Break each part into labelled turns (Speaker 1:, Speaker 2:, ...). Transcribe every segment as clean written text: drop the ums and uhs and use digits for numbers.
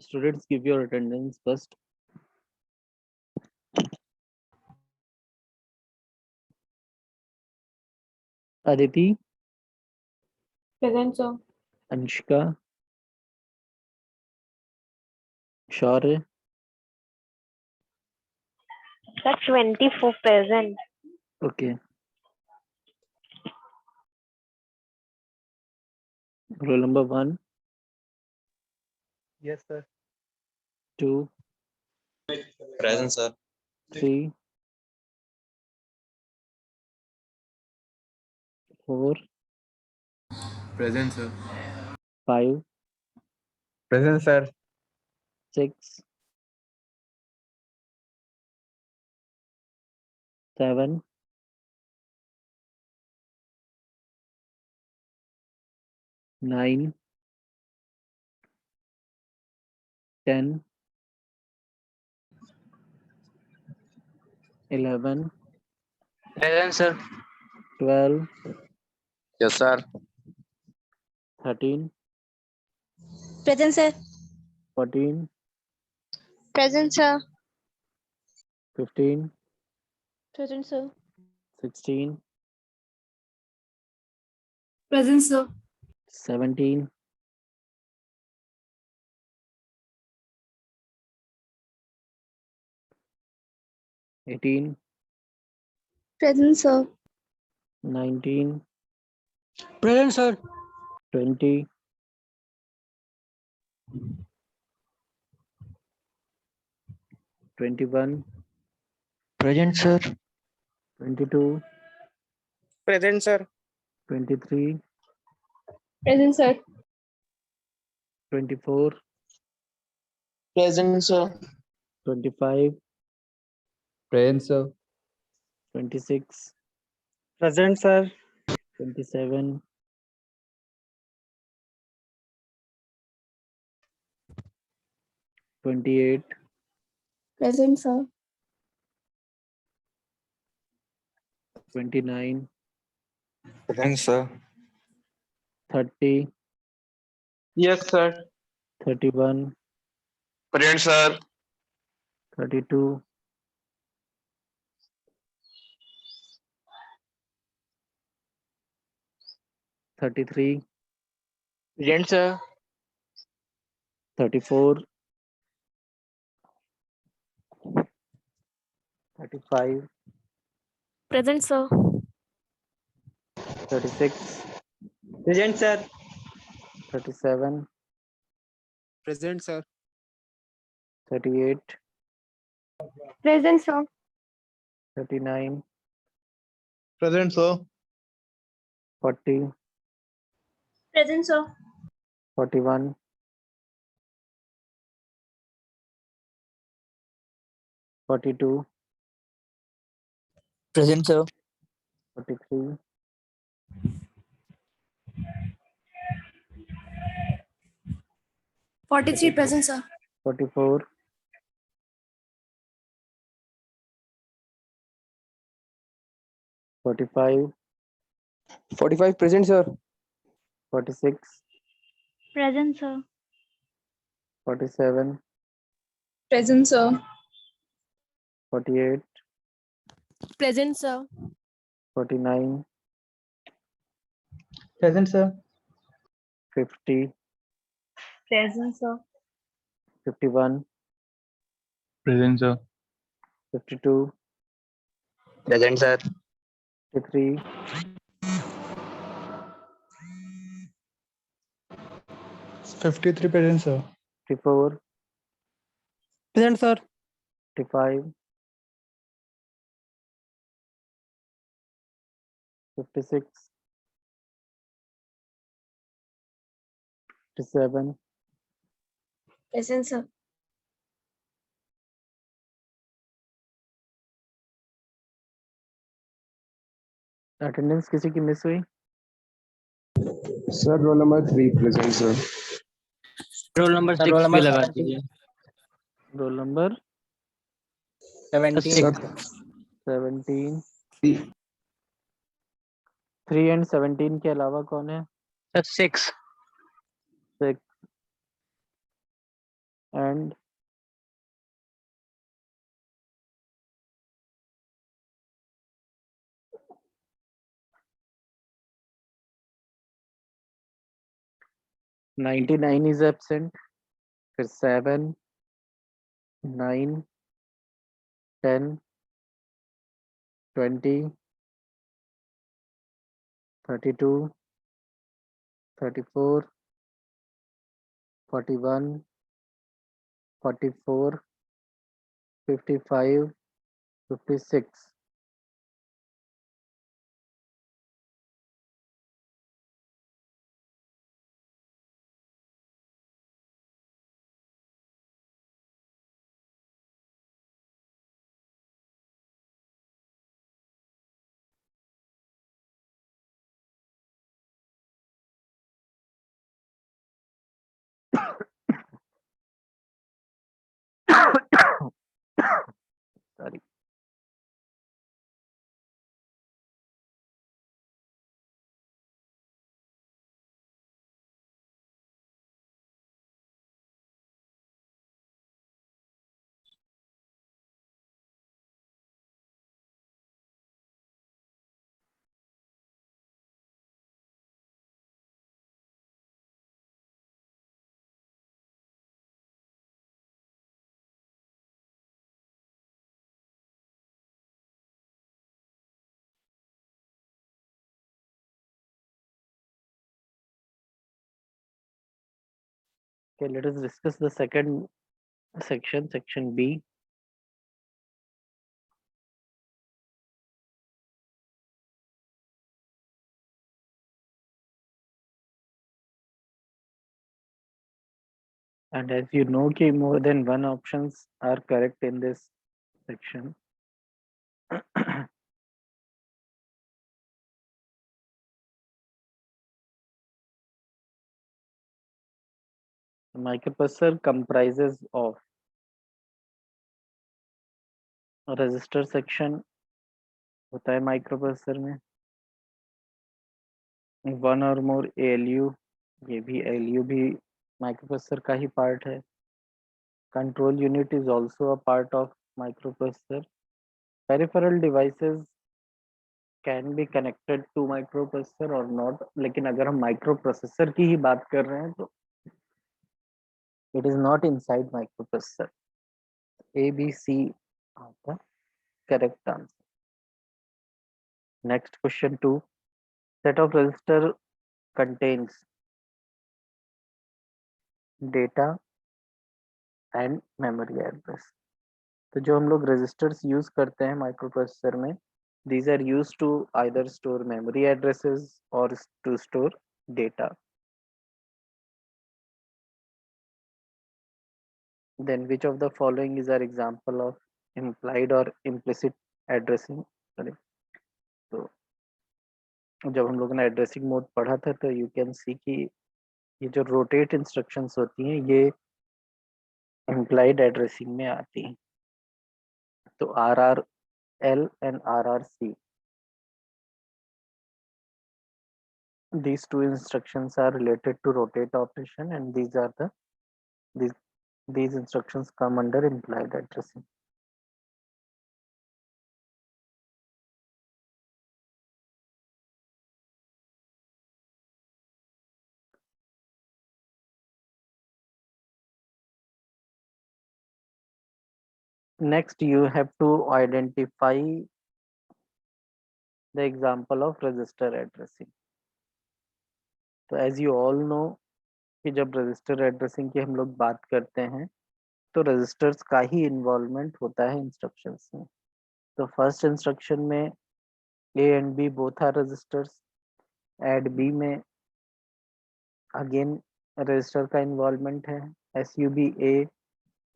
Speaker 1: Students, give your attendance first. Aditi,
Speaker 2: Present, sir.
Speaker 1: Anshika, Shaurya,
Speaker 3: Sir, 24 present.
Speaker 1: okay. Roll number 1,
Speaker 4: Yes, sir.
Speaker 1: 2,
Speaker 5: Present, sir.
Speaker 1: 3, 4,
Speaker 5: Present, sir.
Speaker 1: 5,
Speaker 4: Present, sir.
Speaker 1: 6, 7, 9, 10, 11,
Speaker 5: Present, sir.
Speaker 1: 12,
Speaker 5: Yes, sir.
Speaker 1: 13,
Speaker 2: Present, sir.
Speaker 1: 14,
Speaker 3: Present, sir.
Speaker 1: 15,
Speaker 2: Present, sir.
Speaker 1: 16,
Speaker 2: Present, sir.
Speaker 1: 17, 18,
Speaker 2: Present, sir.
Speaker 1: 19,
Speaker 4: Present, sir.
Speaker 1: 20, 21,
Speaker 4: Present, sir.
Speaker 1: 22,
Speaker 4: Present, sir.
Speaker 1: 23,
Speaker 2: Present, sir.
Speaker 1: 24,
Speaker 4: Present, sir.
Speaker 1: 25,
Speaker 4: Present, sir.
Speaker 1: 26,
Speaker 4: Present, sir.
Speaker 1: 27, 28,
Speaker 2: Present, sir.
Speaker 1: 29,
Speaker 5: Present, sir.
Speaker 1: 30,
Speaker 4: Yes, sir.
Speaker 1: 31,
Speaker 5: Present, sir.
Speaker 1: 32, 33,
Speaker 4: Present, sir.
Speaker 1: 34, 35,
Speaker 2: Present, sir.
Speaker 1: 36,
Speaker 4: Present, sir.
Speaker 1: 37,
Speaker 4: Present, sir.
Speaker 1: 38,
Speaker 3: Present, sir.
Speaker 1: 39,
Speaker 4: Present, sir.
Speaker 1: 40,
Speaker 2: Present, sir.
Speaker 1: 41, 42,
Speaker 4: Present, sir.
Speaker 1: 43,
Speaker 2: 43. Present, sir.
Speaker 1: 44, 45,
Speaker 4: 45. Present, sir.
Speaker 1: 46,
Speaker 3: Present, sir.
Speaker 1: 47,
Speaker 2: Present, sir.
Speaker 1: 48,
Speaker 2: Present, sir.
Speaker 1: 49,
Speaker 4: Present, sir.
Speaker 1: 50,
Speaker 3: Present, sir.
Speaker 1: 51,
Speaker 4: Present, sir.
Speaker 1: 52,
Speaker 5: Present, sir.
Speaker 1: 53,
Speaker 4: 53. Present, sir.
Speaker 1: 54,
Speaker 4: Present, sir.
Speaker 1: 55, 56, 57,
Speaker 2: Present, sir.
Speaker 1: Attendance किसी की miss हुई?
Speaker 6: Sir roll number 3 present sir.
Speaker 4: Roll number 6 भी लगा दीजिए।
Speaker 1: Roll number
Speaker 4: 17.
Speaker 6: Sir
Speaker 1: 17, 3 and 17 के अलावा कौन है?
Speaker 4: 6.
Speaker 1: 6, and "99" is absent, फिर 7, 9, 10, 20, 32, 34, 41, 44, 55, 56. Sorry. Okay, let us discuss the second section, section B. And as you know, कि more than one options are correct in this section. Microprocessor comprises of register section होता है microprocessor में, one और मोर ALU, ये भी ALU भी microprocessor का ही पार्ट है. Control unit is also a part of microprocessor. Peripheral devices can be connected to microprocessor और नॉट, लेकिन अगर हम माइक्रोप्रोसेसर की ही बात कर रहे हैं तो it is not inside microprocessor. A B C आपका correct answer. Next question 2. Set of register contains data and memory address. तो जो हम लोग रजिस्टर्स यूज करते हैं माइक्रोप्रोसेसर में, these are used to either store memory addresses or to store data. Then which of the following is an example of implied or implicit addressing? Sorry. तो जब हम लोगों ने एड्रेसिंग मोड पढ़ा था तो यू कैन सी कि ये जो रोटेट इंस्ट्रक्शंस होती हैं ये इम्प्लाइड एड्रेसिंग में आती हैं. तो RRL and RRC, these two instructions are related to rotate operation, and these instructions come under implied addressing. Next, you have to identify the example of register addressing. तो as you all know कि जब register addressing की हम लोग बात करते हैं तो रजिस्टर्स का ही इन्वॉल्वमेंट होता है इंस्ट्रक्शंस में. तो फर्स्ट इंस्ट्रक्शन में A and B both are registers. Add B में अगेन रजिस्टर का इन्वॉल्वमेंट है. SUBA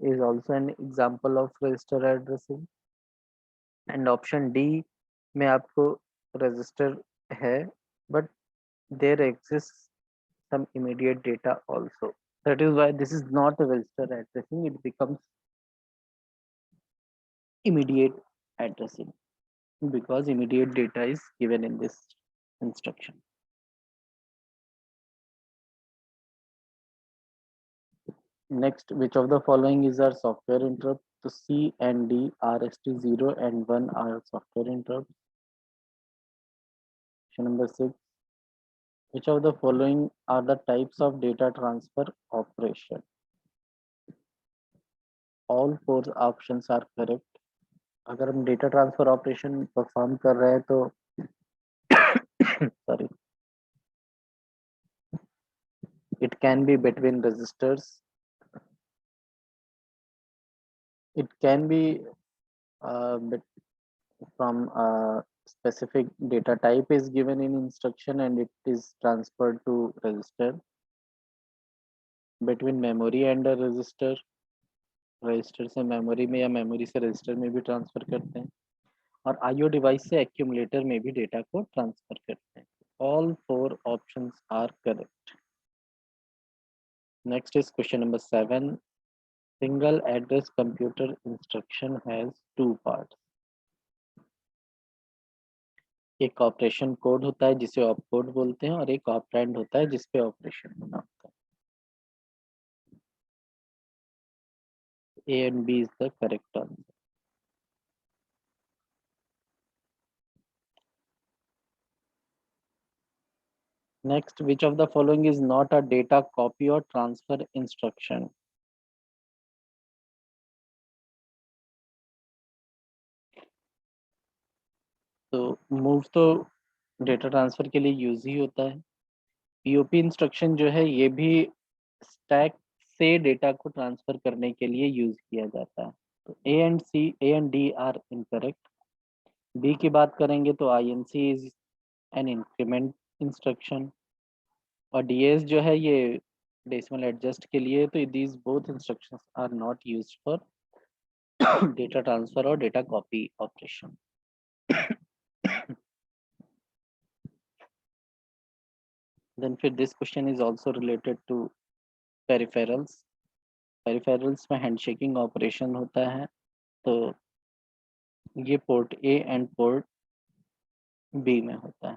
Speaker 1: is also an example of register addressing. And option D में आपको रजिस्टर है but there exists some immediate data also. That is why this is not a register addressing, it becomes immediate addressing because immediate data is given in this instruction. Next, which of the following is our software interrupt? So C and D are RST0 and 1 are software interrupts. Question number 6. Which of the following are the types of data transfer operation? All 4 options are correct. अगर हम data transfer operation perform कर रहे हैं तो sorry, it can be between registers. It can be from a specific data type is given in instruction and it is transferred to register. Between memory and a register, register से memory में या memory से register में भी transfer करते हैं, और IO device से एक्यूमुलेटर में भी डेटा को ट्रांसफर करते हैं. All 4 options are correct. Next is question number 7. Single address computer instruction has 2 parts. एक ऑपरेशन कोड होता है जिसे ऑप कोड बोलते हैं और एक ऑपरेंड होता है जिसपे ऑपरेशन होना होता है. A and B is the correct answer. Next, which of the following is not a data copy or transfer instruction? तो मूव तो डेटा ट्रांसफर के लिए यूज ही होता है. पीओपी इंस्ट्रक्शन जो है ये भी स्टैक से डेटा को ट्रांसफर करने के लिए यूज किया जाता है. तो A and D are incorrect. B की बात करेंगे तो INC is an increment instruction और डीएस जो है ये डेसिमल एडजस्ट के लिए. तो these both instructions are not used for data transfer और डेटा कॉपी ऑपरेशन. Then फिर this question is also related to peripherals. Peripherals में हैंडशेकिंग ऑपरेशन होता है. तो ये port A and port B में होता है.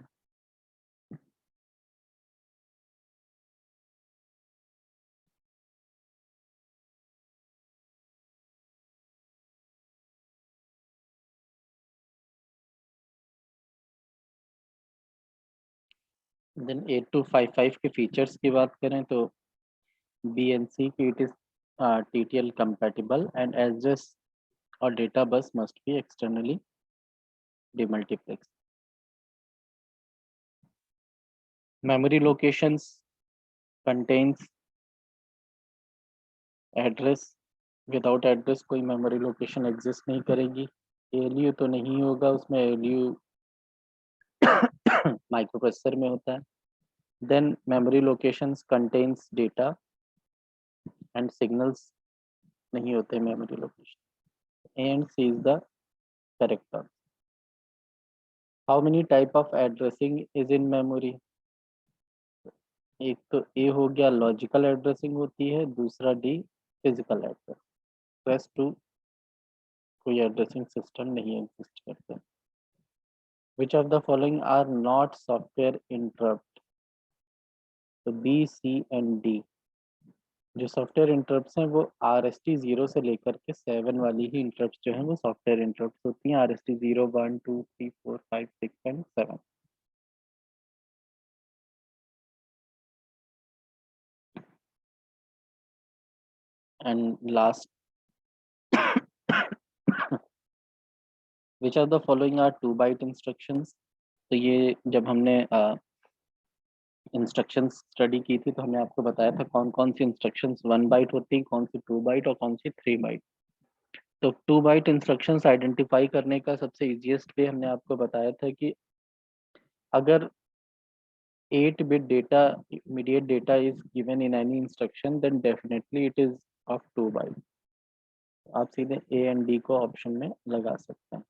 Speaker 1: Then 8255 के फीचर्स की बात करें तो BNC की it is TTL compatible and address or data bus must be externally demultiplexed. Memory locations contains address. Without address कोई memory location exist नहीं करेगी. ALU तो नहीं होगा, उसमें ALU माइक्रोप्रोसेसर में होता है. Then memory locations contains data and signals नहीं होते memory location. A and C is the correct answer. How many type of addressing is in memory? एक तो A हो गया लॉजिकल एड्रेसिंग होती है, दूसरा D physical address. Rest to कोई एड्रेसिंग सिस्टम नहीं एग्जिस्ट करते. Which of the following are not software interrupt? तो B, C and D. जो सॉफ्टवेयर इंटरप्ट्स हैं वो RST0 से लेकर के 7 वाली ही इंटरप्ट्स जो हैं वो सॉफ्टवेयर इंटरप्ट्स होती हैं. RST0, 1, 2, 3, 4, 5, 6 and 7. And last, which of the following are 2-byte instructions? तो ये जब हमने इंस्ट्रक्शंस स्टडी की थी तो हमने आपको बताया था कौन कौन सी इंस्ट्रक्शंस 1 बाइट होती हैं, कौन सी 2 बाइट और कौन सी 3 बाइट. तो 2 बाइट इंस्ट्रक्शंस आइडेंटिफाई करने का सबसे इजीएस्ट वे हमने आपको बताया था कि अगर 8 bit data immediate data is given in any instruction then definitely it is of 2 byte. आप सीधे A and D को ऑप्शन में लगा सकते हैं.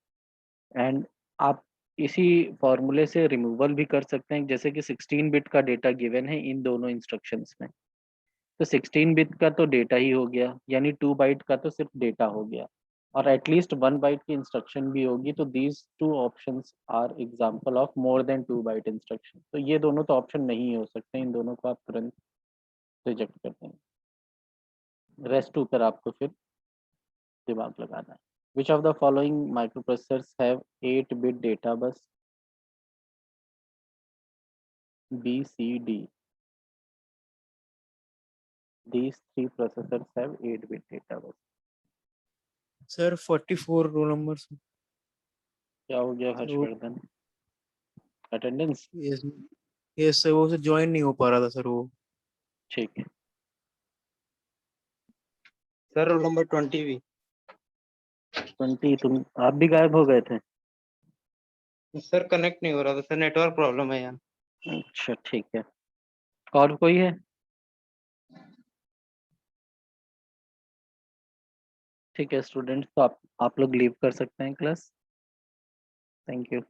Speaker 1: एंड आप इसी फॉर्मूले से रिमूवल भी कर सकते हैं. जैसे कि 16 बिट का डेटा गिवन है इन दोनों इंस्ट्रक्शंस में, तो 16 बिट का तो डेटा ही हो गया, यानी 2 बाइट का तो सिर्फ डेटा हो गया, और एटलीस्ट 1 बाइट की इंस्ट्रक्शन भी होगी. तो these 2 options are example of more than 2 byte instruction. तो ये दोनों तो ऑप्शन नहीं हो सकते, इन दोनों को आप तुरंत रिजेक्ट कर देंगे. रेस्ट ऊपर आपको फिर दिमाग लगाना है। Which of the following microprocessors have 8-bit data bus? B, C, D. These three processors have 8-bit data bus.
Speaker 4: Sir 44 roll number.
Speaker 1: क्या हो गया हर्षवर्धन? अटेंडेंस?
Speaker 4: ये सर वो ज्वाइन नहीं हो पा रहा था सर वो।
Speaker 1: ठीक है।
Speaker 4: सर रोल नंबर 20 भी।
Speaker 1: 20 तुम आप भी गायब हो गए थे?
Speaker 4: सर कनेक्ट नहीं हो रहा था सर, नेटवर्क प्रॉब्लम है यहाँ।
Speaker 1: अच्छा ठीक है। और कोई है? ठीक है स्टूडेंट्स, तो आप लोग लीव कर सकते हैं क्लास। Thank you.